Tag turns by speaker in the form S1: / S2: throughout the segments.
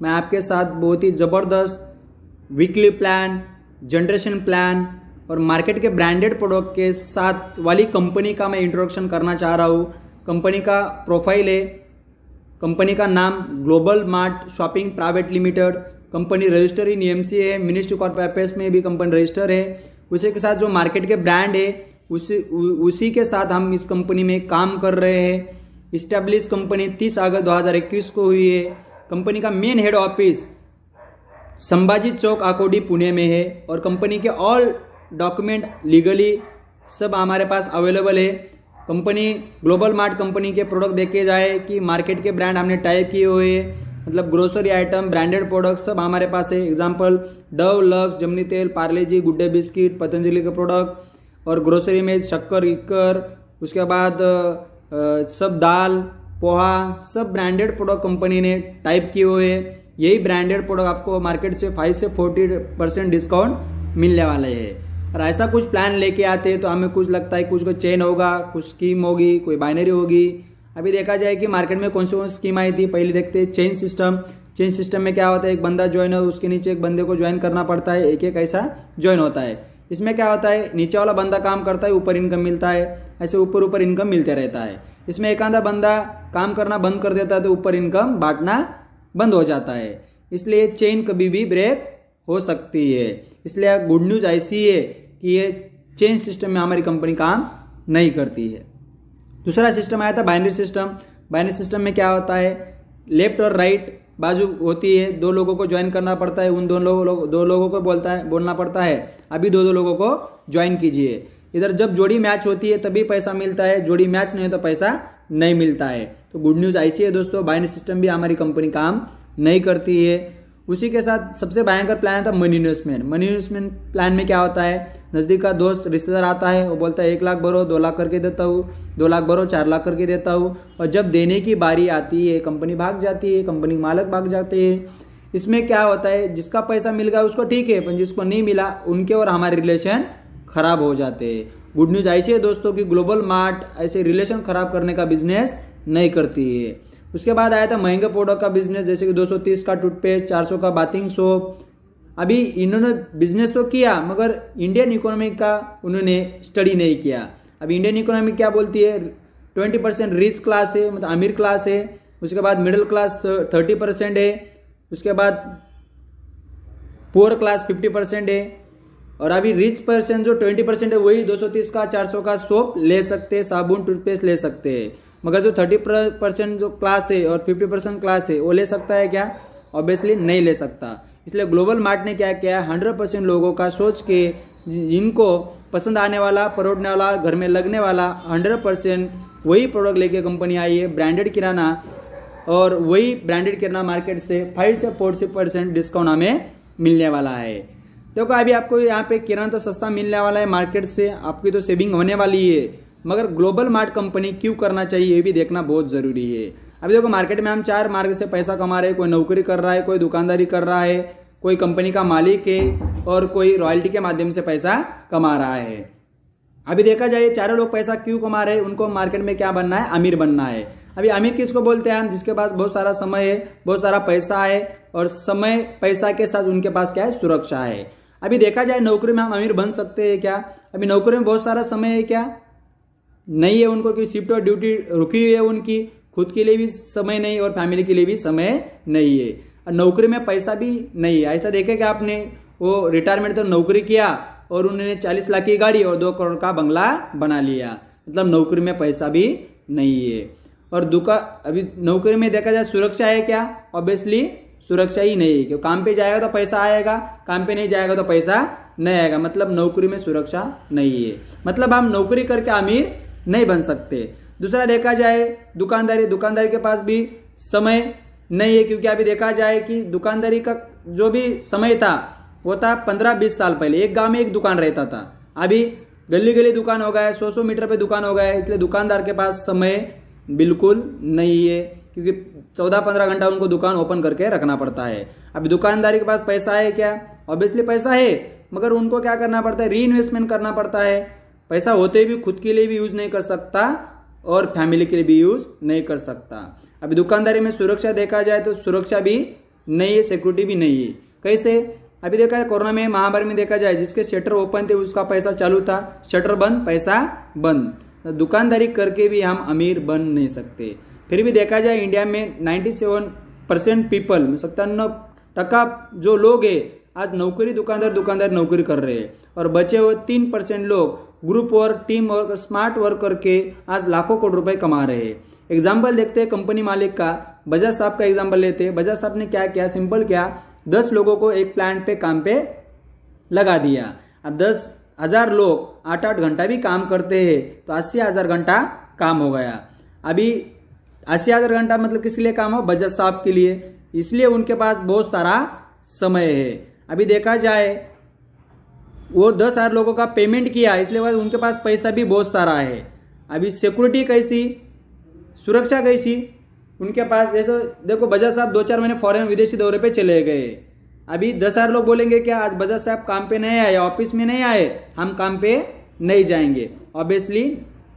S1: मैं आपके साथ बहुत ही ज़बरदस्त वीकली प्लान, जनरेशन प्लान और मार्केट के ब्रांडेड प्रोडक्ट के साथ वाली कंपनी का मैं इंट्रोडक्शन करना चाह रहा हूँ। कंपनी का प्रोफाइल है, कंपनी का नाम global mart shopping private limited, company register in MC है, मिनिस्ट्री ऑफ अफेयर्स में भी कंपनी रजिस्टर है। उसी के साथ जो मार्केट के ब्रांड है उसी के साथ हम इस कंपनी में काम कर रहे हैं। इस्टेब्लिश कंपनी 30 अगस्त 2021 को हुई है। कंपनी का मेन हेड ऑफिस संभाजी चौक आकोडी पुणे में है और कंपनी के ऑल डॉक्यूमेंट लीगली सब हमारे पास अवेलेबल है। कंपनी ग्लोबल मार्ट कंपनी के प्रोडक्ट देखे जाए कि मार्केट के ब्रांड हमने टाइप किए हुए हैं, मतलब ग्रोसरी आइटम, ब्रांडेड प्रोडक्ट सब हमारे पास है। एग्जांपल डव, लक्स, जमनी तेल, पार्ले जी, गुड डे बिस्किट, पतंजलि के प्रोडक्ट और ग्रोसरी में शक्कर, इक्कर, उसके बाद सब दाल, पोहा, सब ब्रांडेड प्रोडक्ट कंपनी ने टाइप किए हुए हैं। यही ब्रांडेड प्रोडक्ट आपको मार्केट से 5 से 40% डिस्काउंट मिलने वाले हैं। और ऐसा कुछ प्लान लेके आते हैं तो हमें कुछ लगता है कुछ को चेन होगा, कुछ स्कीम होगी, कोई बाइनरी होगी। अभी देखा जाए कि मार्केट में कौन सी स्कीम आई थी। पहले देखते हैं चेन सिस्टम। चेन सिस्टम में क्या होता है, एक बंदा ज्वाइन हो, उसके नीचे एक बंदे को ज्वाइन करना पड़ता है, एक एक ऐसा ज्वाइन होता है। इसमें क्या होता है, नीचे वाला बंदा काम करता है, ऊपर इनकम मिलता है, ऐसे ऊपर ऊपर इनकम मिलते रहता है। इसमें एक आधा बंदा काम करना बंद कर देता है तो ऊपर इनकम बांटना बंद हो जाता है। इसलिए चेन कभी भी ब्रेक हो सकती है। इसलिए गुड न्यूज ऐसी है कि ये चेन सिस्टम में हमारी कंपनी काम नहीं करती है। दूसरा सिस्टम आया था बाइनरी सिस्टम। बाइनरी सिस्टम में क्या होता है, लेफ्ट और राइट बाजू होती है, दो लोगों को ज्वाइन करना पड़ता है, उन दो लोगों को बोलना पड़ता है अभी दो लोगों को ज्वाइन कीजिए। इधर जब जोड़ी मैच होती है तभी पैसा मिलता है, जोड़ी मैच नहीं हो तो पैसा नहीं मिलता है। तो गुड न्यूज ऐसी है दोस्तों, बाइनरी सिस्टम भी हमारी कंपनी काम नहीं करती है। उसी के साथ सबसे भयंकर प्लान था money investment. Money investment plan में क्या होता है, नजदीक का दोस्त रिश्तेदार आता है, वो बोलता है 1 लाख भरो, 2 लाख करके देता हूँ, 2 लाख भरो, 4 लाख करके देता हूँ। और जब देने की बारी आती है कंपनी भाग जाती है, कंपनी मालक भाग जाते हैं। इसमें क्या होता है, जिसका पैसा मिल गया उसको ठीक है, पर जिसको नहीं मिला उनके और हमारे रिलेशन खराब हो जाते हैं। गुड न्यूज ऐसी है दोस्तों कि ग्लोबल मार्ट ऐसे रिलेशन खराब करने का बिजनेस नहीं करती है। उसके बाद आया था महंगे प्रोडक्ट का बिजनेस, जैसे कि 230 का टूथपेस्ट, 400 का बाथिंग सोप। अभी इन्होंने बिजनेस तो किया मगर इंडियन इकोनॉमी का उन्होंने स्टडी नहीं किया। अभी इंडियन इकोनॉमी क्या बोलती है, 20% रिच क्लास है, मतलब अमीर क्लास है। उसके बाद मिडिल क्लास 30% है। उसके बाद पुअर क्लास 50% है। और अभी रिच पर्सन जो 20% है वही 230 का 400 का सोप ले सकते हैं, साबुन, टूथपेस्ट ले सकते हैं। मगर जो 30% जो क्लास है और 50% क्लास है वो ले सकता है क्या? ऑब्वियसली नहीं ले सकता। इसलिए ग्लोबल मार्ट ने क्या किया, 100% लोगों का सोच के इनको पसंद आने वाला, परोड़ने वाला, घर में लगने वाला 100% वही प्रोडक्ट लेके कंपनी आई है, ब्रांडेड किराना। और वही ब्रांडेड किराना मार्केट से 5 से 40% डिस्काउंट हमें मिलने वाला है। देखो अभी आपको यहाँ पे किराना तो सस्ता मिलने वाला है मार्केट से, आपकी तो सेविंग होने वाली है। मगर ग्लोबल मार्ट कंपनी क्यों करना चाहिए ये भी देखना बहुत जरूरी है। अभी देखो मार्केट में हम 4 मार्ग से पैसा कमा रहे हैं। कोई नौकरी कर रहा है, कोई दुकानदारी कर रहा है, कोई कंपनी का मालिक है और कोई रॉयल्टी के माध्यम से पैसा कमा रहा है। अभी देखा जाए चारों लोग पैसा क्यों कमा रहे हैं, उनको मार्केट में क्या बनना है, अमीर बनना है। अभी अमीर किसको बोलते हैं हम, जिसके पास बहुत सारा समय है, बहुत सारा पैसा है और समय पैसा के साथ उनके पास क्या है, सुरक्षा है। अभी देखा जाए नौकरी में हम अमीर बन सकते हैं क्या? अभी नौकरी में बहुत सारा समय है क्या? नहीं है उनको, कि शिफ्ट और ड्यूटी रुकी हुई है उनकी, खुद के लिए भी समय नहीं और फैमिली के लिए भी समय नहीं है। और नौकरी में पैसा भी नहीं है। ऐसा देखेगा आपने, वो रिटायरमेंट तो नौकरी किया और उन्होंने 40 लाख की गाड़ी और 2 करोड़ का बंगला बना लिया, मतलब नौकरी में पैसा भी नहीं है। और अभी नौकरी में देखा जाए सुरक्षा है क्या? ऑब्वियसली सुरक्षा ही नहीं है, क्योंकि काम पे जाएगा तो पैसा आएगा, काम पे नहीं जाएगा तो पैसा नहीं आएगा, मतलब नौकरी में सुरक्षा नहीं है। मतलब हम नौकरी करके अमीर नहीं बन सकते। दूसरा देखा जाए दुकानदारी के पास भी समय नहीं है, क्योंकि अभी देखा जाए कि दुकानदारी का जो भी समय था वो था 15-20 साल पहले। एक गांव में एक दुकान रहता था, अभी गली गली दुकान हो गया है, 100-100 मीटर पे दुकान हो गया है। इसलिए दुकानदार के पास समय बिल्कुल नहीं है, क्योंकि 14-15 घंटा उनको दुकान ओपन करके रखना पड़ता है। अभी दुकानदारी के पास पैसा है क्या? ऑब्वियसली पैसा है, मगर उनको क्या करना पड़ता है, री इन्वेस्टमेंट करना पड़ता है। पैसा होते भी खुद के लिए भी यूज नहीं कर सकता और फैमिली के लिए भी यूज नहीं कर सकता। अभी दुकानदारी में सुरक्षा देखा जाए तो सुरक्षा भी नहीं है, सिक्योरिटी भी नहीं है। कैसे? अभी देखा है कोरोना में, महामारी में देखा जाए, जिसके शटर ओपन थे उसका पैसा चालू था, शटर बंद पैसा बंद। तो दुकानदारी करके भी हम अमीर बन नहीं सकते। फिर भी देखा जाए इंडिया में 97% पीपल, 97% जो लोग हैं आज दुकानदार नौकरी कर रहे हैं, और बचे हुए 3% लोग group work, team work, smart work करके आज लाखों करोड़ रुपए कमा रहे हैं। एग्जाम्पल देखते हैं कंपनी मालिक का, बजाज साहब का एग्जाम्पल लेते हैं। बजाज साहब ने क्या किया? सिंपल क्या, 10 लोगों को एक प्लांट पे काम पे लगा दिया। अब 10,000 लोग 8-8 घंटा भी काम करते हैं तो 80,000 घंटा काम हो गया। अभी 80,000 घंटा मतलब किसके लिए काम हो? बजाज साहब के लिए। इसलिए उनके पास बहुत सारा समय है। अभी देखा जाए वो 10,000 लोगों का पेमेंट किया, इसलिए उनके पास पैसा भी बहुत सारा है। अभी सिक्योरिटी कैसी, सुरक्षा कैसी उनके पास? जैसे देखो बजाज साहब 2-4 महीने फॉरेन विदेशी दौरे पे चले गए। अभी 10,000 लोग बोलेंगे क्या आज बजाज साहब काम पे नहीं आए, ऑफिस में नहीं आए, हम काम पे नहीं जाएंगे? ऑब्वियसली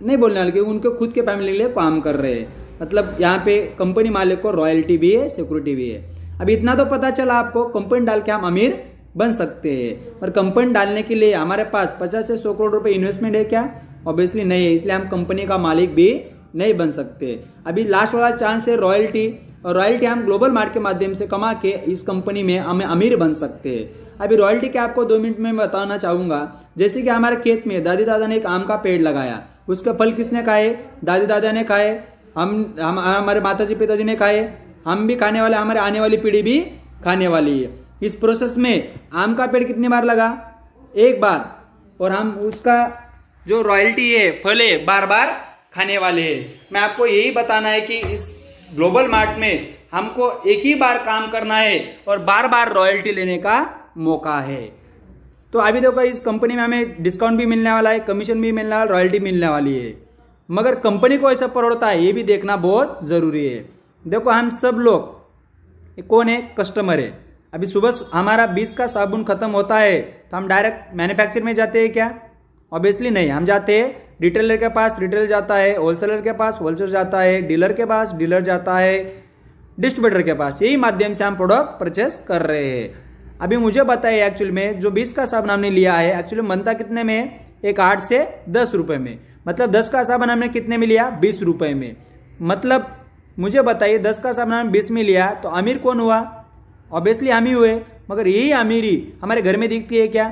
S1: नहीं बोलने वाले, क्योंकि उनके खुद के फैमिली के लिए काम कर रहे हैं। मतलब यहाँ पे कंपनी मालिक को रॉयल्टी भी है, सिक्योरिटी भी है। अभी इतना तो पता चला आपको, कंपनी डाल के हम अमीर बन सकते हैं। पर कंपनी डालने के लिए हमारे पास 50 से 100 करोड़ रुपए इन्वेस्टमेंट है क्या? ऑब्वियसली नहीं है। इसलिए हम कंपनी का मालिक भी नहीं बन सकते। अभी लास्ट वाला चांस है रॉयल्टी, और रॉयल्टी हम ग्लोबल मार्ट के माध्यम से कमा के इस कंपनी में हमें अमीर बन सकते हैं। अभी रॉयल्टी के आपको 2 मिनट में बताना चाहूंगा। जैसे कि हमारे खेत में दादी दादा ने एक आम का पेड़ लगाया, उसके फल किसने खाए? दादी दादा ने खाए, हम हमारे माताजी पिताजी ने खाए, हम भी खाने वाले, हमारे आने वाली पीढ़ी भी खाने वाली है। इस प्रोसेस में आम का पेड़ कितनी बार लगा? एक बार, और हम उसका जो रॉयल्टी है, फल है, बार बार खाने वाले हैं। मैं आपको यही बताना है कि इस ग्लोबल मार्ट में हमको एक ही बार काम करना है और बार बार रॉयल्टी लेने का मौका है। तो अभी देखो इस कंपनी में हमें डिस्काउंट भी मिलने वाला है, कमीशन भी मिलने वाला, रॉयल्टी मिलने वाली है। मगर कंपनी को ऐसा पड़ता है ये भी देखना बहुत जरूरी है। देखो हम सब लोग कौन है? कस्टमर है। अभी सुबह हमारा 20 का साबुन खत्म होता है तो हम डायरेक्ट मैन्युफैक्चर में जाते हैं क्या? ऑब्वियसली नहीं। हम जाते हैं रिटेलर के पास, रिटेलर जाता है, होलसेलर के पास होलसेलर जाता है, डीलर के पास डीलर जाता है, डिस्ट्रीब्यूटर के पास। यही माध्यम से हम प्रोडक्ट परचेस कर रहे हैं। अभी मुझे बताइए एक्चुअली में जो 20 का साबुन हमने लिया है एक्चुअली बनता कितने में? एक 8 से 10 रुपए में। मतलब 10 का साबुन हमने कितने में लिया? 20 रुपए में। मतलब मुझे बताइए 10 का साबुन हमने 20 में लिया तो अमीर कौन हुआ? ऑब्वियसली हम ही हुए। मगर यही अमीरी हमारे घर में दिखती है क्या?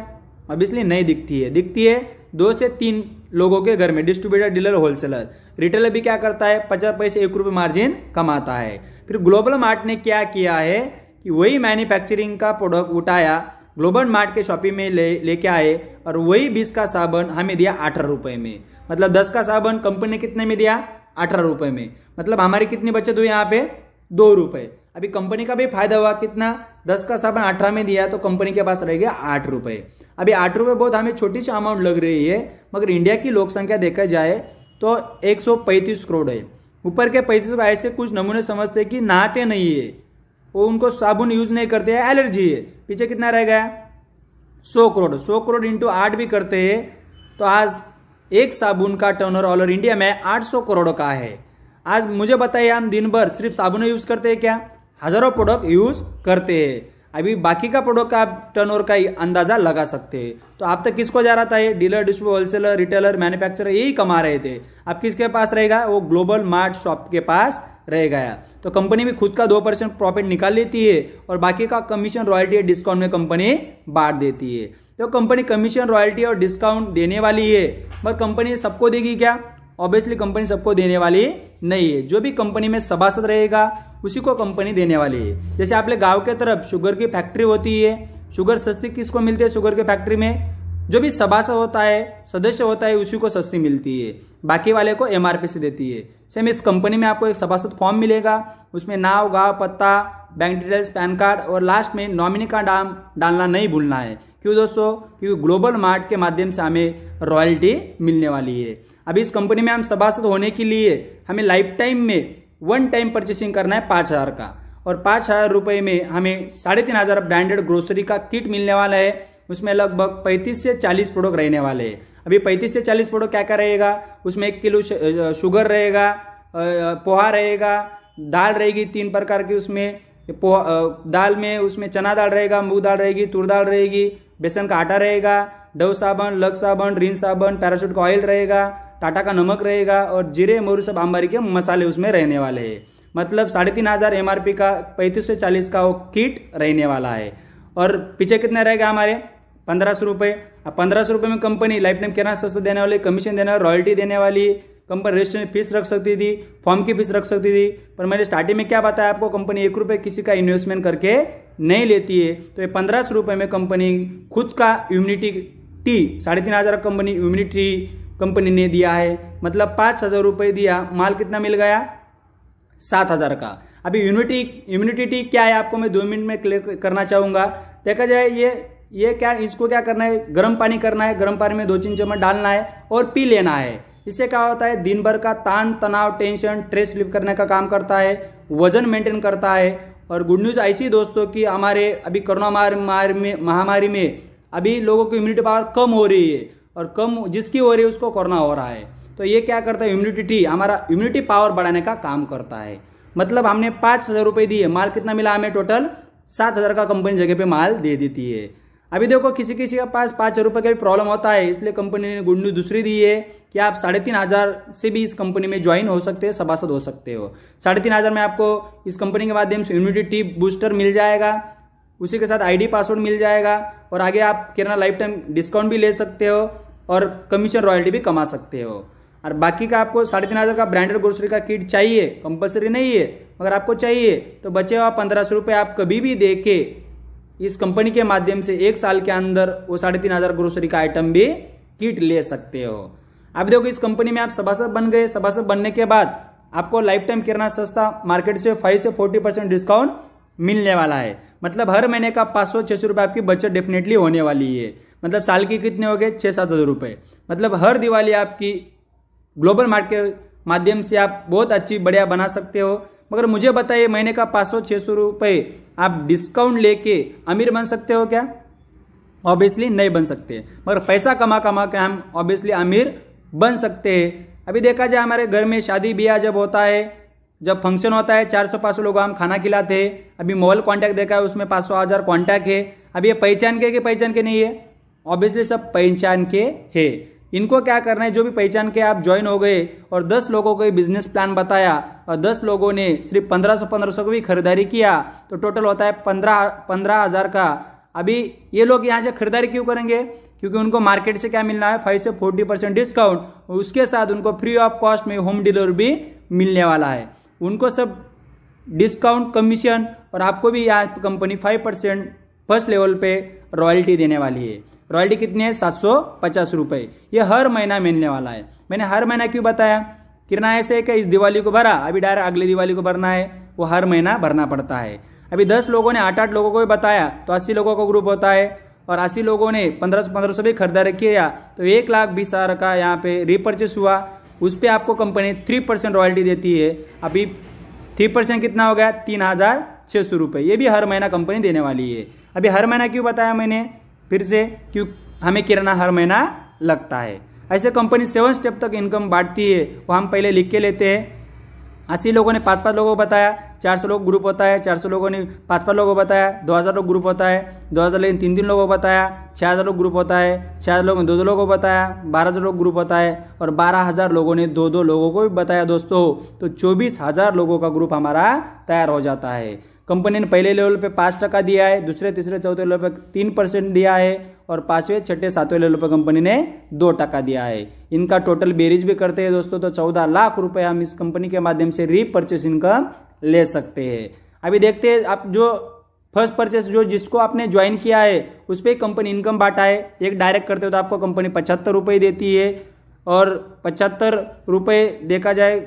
S1: ऑब्वियसली नहीं दिखती है। दिखती है 2 से 3 लोगों के घर में, डिस्ट्रीब्यूटर, डीलर, होलसेलर। रिटेलर भी क्या करता है? 50 पैसे 1 रुपये मार्जिन कमाता है। फिर ग्लोबल मार्ट ने क्या किया है कि वही मैन्युफैक्चरिंग का प्रोडक्ट उठाया, ग्लोबल मार्ट के शॉपिंग में लेके आए और वही 20 का साबुन हमें दिया 18 रुपए में। मतलब 10 का साबुन कंपनी ने कितने में दिया? 18 रुपए में। मतलब हमारी कितनी बचत हुई यहाँ पे? 2 रुपए। अभी कंपनी का भी फायदा हुआ कितना? 10 का साबुन 18 में दिया तो कंपनी के पास रह गया 8 रुपए। अभी 8 रुपए बहुत हमें छोटी सी अमाउंट लग रही है, मगर इंडिया की लोक संख्या देखा जाए तो 135 करोड़ है। ऊपर के 35 को ऐसे कुछ नमूने समझते कि नहाते नहीं है, वो उनको साबुन यूज नहीं करते हैं, एलर्जी है। पीछे कितना रह गया? 100 करोड़। 100 करोड़ इंटू 8 भी करते हैं तो आज एक साबुन का टर्नओवर ऑल ओवर इंडिया में 800 करोड़ का है। आज मुझे बताइए हम दिन भर सिर्फ साबुन यूज करते हैं क्या? हजारों प्रोडक्ट यूज करते हैं। अभी बाकी का प्रोडक्ट का आप टर्नओवर का अंदाजा लगा सकते हैं। तो आप तक किसको जा रहा था? ये dealer, distributor, wholesaler, retailer, manufacturer यही कमा रहे थे। अब किसके पास रहेगा? वो ग्लोबल मार्ट शॉप के पास रह गया। तो कंपनी भी खुद का 2% प्रॉफिट निकाल लेती है और बाकी का कमीशन, रॉयल्टी, डिस्काउंट में कंपनी बांट देती है। तो कंपनी कमीशन, रॉयल्टी और डिस्काउंट देने वाली है, पर कंपनी सबको देगी क्या? ऑब्वियसली कंपनी सबको देने वाली नहीं है। जो भी कंपनी में सभासद रहेगा उसी को कंपनी देने वाली है। जैसे आपके गांव के तरफ शुगर की फैक्ट्री होती है, शुगर सस्ती किसको मिलती है? शुगर की फैक्ट्री में जो भी सभासद होता है, सदस्य होता है, उसी को सस्ती मिलती है, बाकी वाले को MRP से देती है। सेम इस कंपनी में आपको एक सभासद फॉर्म मिलेगा, उसमें नाम, गांव, पत्ता, बैंक डिटेल्स, पैन कार्ड और लास्ट में नॉमिनी का नाम डालना नहीं भूलना है। क्यों दोस्तों? क्योंकि ग्लोबल मार्ट के माध्यम से हमें रॉयल्टी मिलने वाली है। अभी इस कंपनी में हम सभासद होने के लिए हमें लाइफ टाइम में 1 टाइम परचेसिंग करना है 5,000 का, और 5,000 रुपए में हमें 3,500 ब्रांडेड ग्रोसरी का किट मिलने वाला है। उसमें लगभग 35 से 40 प्रोडक्ट रहने वाले हैं। अभी 35 से 40 प्रोडक्ट क्या क्या रहेगा? उसमें 1 किलो शुगर रहेगा, पोहा रहेगा, दाल रहेगी 3 प्रकार की, उसमें दाल में उसमें चना दाल रहेगा, मूंग दाल रहेगी, तूर दाल रहेगी, बेसन का आटा रहेगा, डव साबुन, लक्स साबुन, रिन साबुन, पैराशूट का ऑयल रहेगा, टाटा का नमक रहेगा और जीरे मोरू सब अंबारी के मसाले उसमें रहने वाले हैं। मतलब 3,500 MRP का 35 से 40 का वो किट रहने वाला है। और पीछे कितना रहेगा हमारे 1,500 रुपये। अब 1,500 रुपये में कंपनी लाइफ टाइम किराना सस्ता देने वाली, कमीशन देने वाली, रॉयल्टी देने वाली, कंपनी रजिस्ट्रेशन फीस रख सकती थी, फॉर्म की फीस रख सकती थी। पर मैंने स्टार्टिंग में क्या बताया आपको, कंपनी 1 रुपये किसी का इन्वेस्टमेंट करके नहीं लेती है। तो ये 1,500 रुपये में कंपनी खुद का immunity T 3,500 company immunity company ने दिया है। मतलब 5,000 रुपये दिया, माल कितना मिल गया 7,000 का। अभी इम्यूनिटी टी क्या है आपको मैं 2 मिनट में क्लियर करना चाहूंगा। देखा जाए ये क्या, इसको क्या करना है, गर्म पानी करना है, गर्म पानी में 2-3 चम्मच डालना है और पी लेना है। इससे क्या होता है, दिन भर का तान तनाव टेंशन स्ट्रेस रिलीव करने का काम करता है, वजन मेंटेन करता है। और गुड न्यूज ऐसी दोस्तों कि हमारे अभी कोरोना महामारी में अभी लोगों की इम्यूनिटी पावर कम हो रही है और कम जिसकी हो रही है उसको कोरोना हो रहा है। तो ये क्या करता है, इम्यूनिटी हमारा इम्यूनिटी पावर बढ़ाने का काम करता है। मतलब हमने 5,000 रुपये दिए, माल कितना मिला हमें टोटल 7,000 का कंपनी जगह पे माल दे देती है। अभी देखो किसी किसी के पास 5,000 रुपये का भी प्रॉब्लम होता है, इसलिए कंपनी ने गुड न्यूज दूसरी दी है कि आप 3,500 से भी इस कंपनी में ज्वाइन हो सकते हैं, सभासद हो सकते हो। 3,500 में आपको इस कंपनी के माध्यम से इम्यूनिटी बूस्टर मिल जाएगा, उसी के साथ ID पासवर्ड मिल जाएगा और आगे आप किराना लाइफ टाइम डिस्काउंट भी ले सकते हो और कमीशन रॉयल्टी भी कमा सकते हो। और बाकी का आपको 3,500 का ब्रांडेड ग्रोसरी का किट चाहिए, कंपलसरी नहीं है, अगर आपको चाहिए तो बचे हुआ 1,500 रुपये आप कभी भी दे के इस कंपनी के माध्यम से 1 साल के अंदर वो 3,500 ग्रोसरी का आइटम भी किट ले सकते हो। अब देखो इस कंपनी में आप सभासद बन गए, सभासद बनने के बाद आपको लाइफ टाइम किराना सस्ता मार्केट से 5 से 40% डिस्काउंट मिलने वाला है। मतलब हर महीने का 500-600 रुपये आपकी बचत डेफिनेटली होने वाली है। मतलब साल की कितने हो गए 6-7 रुपये। मतलब हर दिवाली आपकी ग्लोबल मार्केट के माध्यम से आप बहुत अच्छी बढ़िया बना सकते हो। मगर मुझे बताइए महीने का 500-600 रुपये आप डिस्काउंट लेके अमीर बन सकते हो क्या? ऑब्वियसली नहीं बन सकते। मगर पैसा कमा कमा के हम ऑब्वियसली अमीर बन सकते हैं। अभी देखा जाए हमारे घर में शादी ब्याह जब होता है, जब फंक्शन होता है 400-500 लोग हम खाना खिलाते हैं। अभी मोबाइल कॉन्टैक्ट देखा है उसमें 500-1000 कॉन्टैक्ट है। अभी ये पहचान के कि पहचान के नहीं है? ऑब्वियसली सब पहचान के है। इनको क्या करना है, जो भी पहचान के आप ज्वाइन हो गए और 10 लोगों को बिजनेस प्लान बताया और 10 लोगों ने सिर्फ 1500 की भी खरीदारी किया तो टोटल होता है 15,000 का। अभी ये लोग यहाँ से खरीदारी क्यों करेंगे? क्योंकि उनको मार्केट से क्या मिलना है 5 से 40% डिस्काउंट, उसके साथ उनको फ्री ऑफ कॉस्ट में होम डिलीवरी भी मिलने वाला है। उनको सब डिस्काउंट कमीशन और आपको भी यहाँ कंपनी 5% फर्स्ट लेवल पे रॉयल्टी देने वाली है। रॉयल्टी कितनी है 750 रुपये। ये हर महीना मिलने वाला है। मैंने हर महीना क्यों बताया? किराना ऐसे है कि इस दिवाली को भरा, अभी डायरेक्ट अगली दिवाली को भरना है, वो हर महीना भरना पड़ता है। अभी 10 लोगों ने 8-8 लोगों को भी बताया तो 80 लोगों का ग्रुप होता है और 80 लोगों ने 1500 भी खरीदारी किया तो 1,20,000 का यहाँ पे रीपर्चेस हुआ। उस पर आपको कंपनी 3% रॉयल्टी देती है। अभी 3% कितना हो गया 3,600 रुपये। ये भी हर महीना कंपनी देने वाली है। अभी हर महीना क्यों बताया मैंने फिर से? क्यों हमें किराना हर महीना लगता है। ऐसे कंपनी 7 स्टेप तक इनकम बांटती है, वो हम पहले लिख के लेते हैं। 80 लोगों ने 5-5 लोगों को बताया, 400 लोग ग्रुप होता है, 400 लोगों ने 5-5 लोगों को बताया, 2,000 लोग ग्रुप होता है, 2,000 लेकिन 3-3 लोगों को बताया, 6,000 लोग ग्रुप होता है, 6,000 लोगों ने 2-2 लोगों को बताया, 12,000 लोग ग्रुप होता है और 12,000 लोगों ने 2-2 लोगों को भी बताया दोस्तों। तो 24,000 लोगों का ग्रुप हमारा तैयार हो जाता है। कंपनी ने पहले लेवल पे 5% दिया है, दूसरे तीसरे चौथे लेवल पे 3% दिया है और 5वें 6ठे 7वें लेवल पे कंपनी ने 2% दिया है। इनका टोटल बेरीज भी करते हैं दोस्तों तो 14 लाख रुपए हम इस कंपनी के माध्यम से रीपर्चेस इनकम ले सकते हैं। अभी देखते हैं आप जो फर्स्ट परचेस जो जिसको आपने ज्वाइन किया है उस पर कंपनी इनकम बांटा है। एक डायरेक्ट करते हो तो आपको कंपनी 75 रुपये देती है और 75 रुपये देखा जाए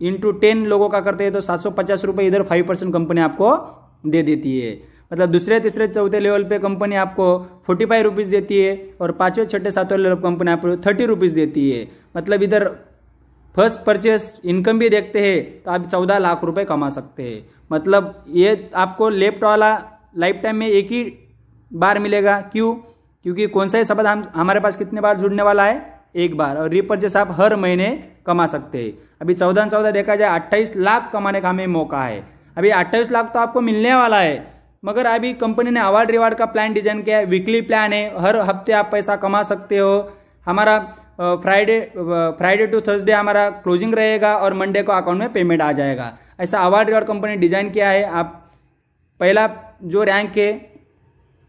S1: इंटू 10 लोगों का करते हैं तो 750 रुपये इधर 5% कंपनी आपको दे देती है। मतलब दूसरे तीसरे चौथे लेवल पे कंपनी आपको 45 रुपीज़ देती है और 5वें 6ठे 7वें लेवल कंपनी आपको 30 रुपीज़ देती है। मतलब इधर फर्स्ट परचेस इनकम भी देखते हैं तो आप 14 लाख रुपए कमा सकते हैं। मतलब ये आपको लेफ्ट वाला लाइफ टाइम में एक ही बार मिलेगा। क्यों? क्योंकि कौन सा ही शब्द हमारे पास कितने बार जुड़ने वाला है? एक बार। और रीपर्चेस आप हर महीने कमा सकते हैं। अभी 14 देखा जाए 28 लाख कमाने का हमें मौका है। अभी 28 लाख तो आपको मिलने वाला है, मगर अभी कंपनी ने अवार्ड रिवार्ड का प्लान डिजाइन किया है। वीकली प्लान है, हर हफ्ते आप पैसा कमा सकते हो। हमारा फ्राइडे टू थर्सडे हमारा क्लोजिंग रहेगा और मंडे को अकाउंट में पेमेंट आ जाएगा। ऐसा अवार्ड रिवार्ड कंपनी डिजाइन किया है। आप पहला जो रैंक है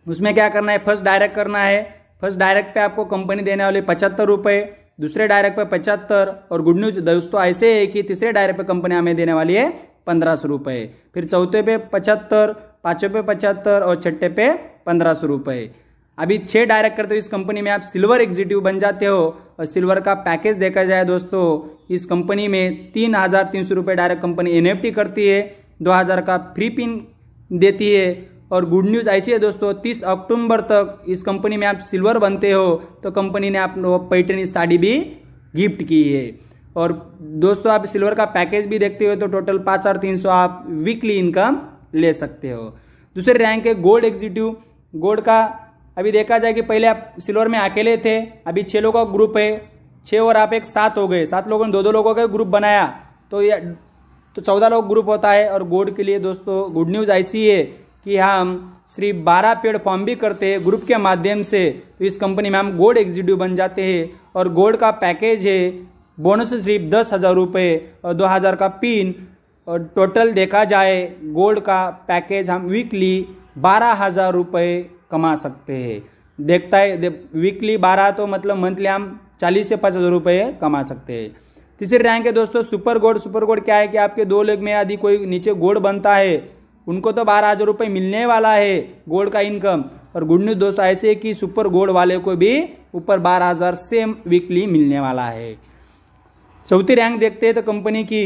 S1: उसमें क्या करना है, फर्स्ट डायरेक्ट करना है। फर्स्ट डायरेक्ट पे आपको कंपनी देने वाली 75 रुपये, दूसरे डायरेक्ट पे 75, और गुड न्यूज दोस्तों ऐसे है कि तीसरे डायरेक्ट पे कंपनी हमें देने वाली है 1500 रुपये, फिर चौथे पे 75, पांचवें पे 75 और छठे पे 1500 रुपये। अभी 6 डायरेक्ट करते हो इस कंपनी में आप सिल्वर एग्जीक्यूटिव बन जाते हो। और सिल्वर का पैकेज देखा जाए दोस्तों, इस कंपनी में 3300 रुपये डायरेक्ट कंपनी एनएफटी करती है, 2000 का फ्री पिन देती है। और गुड न्यूज़ ऐसी है दोस्तों, 30 अक्टूबर तक इस कंपनी में आप सिल्वर बनते हो तो कंपनी ने आप पैठनी साड़ी भी गिफ्ट की है। और दोस्तों आप सिल्वर का पैकेज भी देखते हो तो टोटल 5300 आप वीकली इनकम ले सकते हो। दूसरे रैंक है गोल्ड एग्जीक्यूटिव। गोल्ड का अभी देखा जाए कि पहले आप सिल्वर में अकेले थे, अभी 6 लोगों का ग्रुप है, 6 और आप एक 7 हो गए, 7 लोगों ने 2-2 लोगों का ग्रुप बनाया तो 14 लोग ग्रुप होता है। और गोल्ड के लिए दोस्तों गुड न्यूज़ ऐसी है कि हम सिर्फ 12 पेड फॉर्म भी करते हैं ग्रुप के माध्यम से, तो इस कंपनी में हम गोल्ड एग्जीक्यूटिव बन जाते हैं। और गोल्ड का पैकेज है, बोनस सिर्फ 10,000 रुपये और 2000 का पिन, और टोटल देखा जाए गोल्ड का पैकेज हम वीकली 12,000 रुपये कमा सकते हैं। देखता है वीकली 12 तो मतलब मंथली हम 40 से 50,000 रुपये कमा सकते हैं। तीसरी रैंक है दोस्तों सुपर गोल्ड। सुपर गोल्ड क्या है कि आपके 2 लेग में यदि कोई नीचे गोल्ड बनता है उनको तो 12,000 रुपये मिलने वाला है गोल्ड का इनकम। और गुड न्यूज दोस्तों ऐसे है कि सुपर गोल्ड वाले को भी ऊपर 12,000 से वीकली मिलने वाला है। चौथी रैंक देखते हैं तो कंपनी की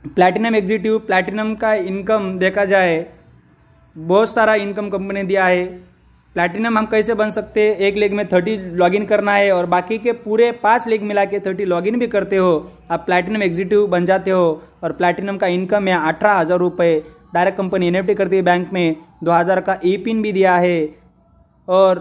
S1: प्लैटिनम एग्जीक्यूटिव। प्लैटिनम का इनकम देखा जाए बहुत सारा इनकम कंपनी ने दिया है। प्लैटिनम हम कैसे बन सकते हैं, एक लेग में 30 लॉगिन करना है और बाकी के पूरे 5 लेग मिला के 30 लॉगिन भी करते हो, आप प्लैटिनम एग्जीक्यूटिव बन जाते हो। और प्लैटिनम का इनकम है 18,000 रुपये, डायरेक्ट कंपनी एनएफटी करती है बैंक में, 2000 का ई पिन भी दिया है। और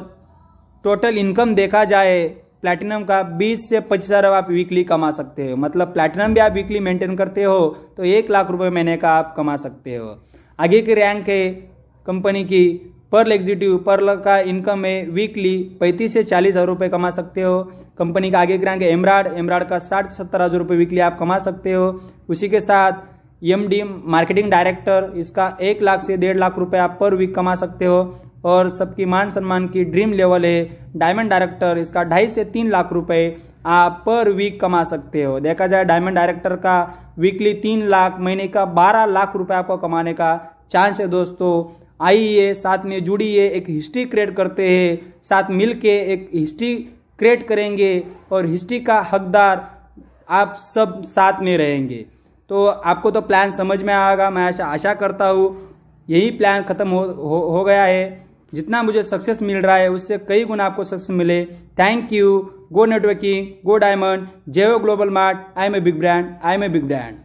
S1: टोटल इनकम देखा जाए प्लैटिनम का 20 से 25,000 आप वीकली कमा सकते हो। मतलब प्लैटिनम भी आप वीकली मेंटेन करते हो तो 1 लाख रुपए महीने का आप कमा सकते हो। आगे की रैंक है कंपनी की पर्ल एग्जीक्यूटिव। पर्ल का इनकम है वीकली 35 से 40,000 रुपये कमा सकते हो। कंपनी का आगे की रैंक है एमराड। एमराड का 60-70,000 रुपये वीकली आप कमा सकते हो। उसी के साथ एमडी मार्केटिंग डायरेक्टर, इसका 1 लाख से 1.5 लाख रुपये आप पर वीक कमा सकते हो। और सबकी मान सम्मान की ड्रीम लेवल है डायमंड डायरेक्टर, इसका 2.5 से 3 लाख रुपये आप पर वीक कमा सकते हो। देखा जाए डायमंड डायरेक्टर का वीकली 3 लाख, महीने का 12 लाख रुपये आपको कमाने का चांस है दोस्तों। आइए साथ में जुड़िए, एक हिस्ट्री क्रिएट करते हैं, साथ मिलके एक हिस्ट्री क्रिएट करेंगे और हिस्ट्री का हकदार आप सब साथ में रहेंगे। तो आपको तो प्लान समझ में आएगा, मैं आशा करता हूँ। यही प्लान खत्म हो गया है। जितना मुझे सक्सेस मिल रहा है उससे कई गुना आपको सक्सेस मिले। Thank you. Go networking, go diamond, Geo Global Mart. I am a big brand, I am a big brand.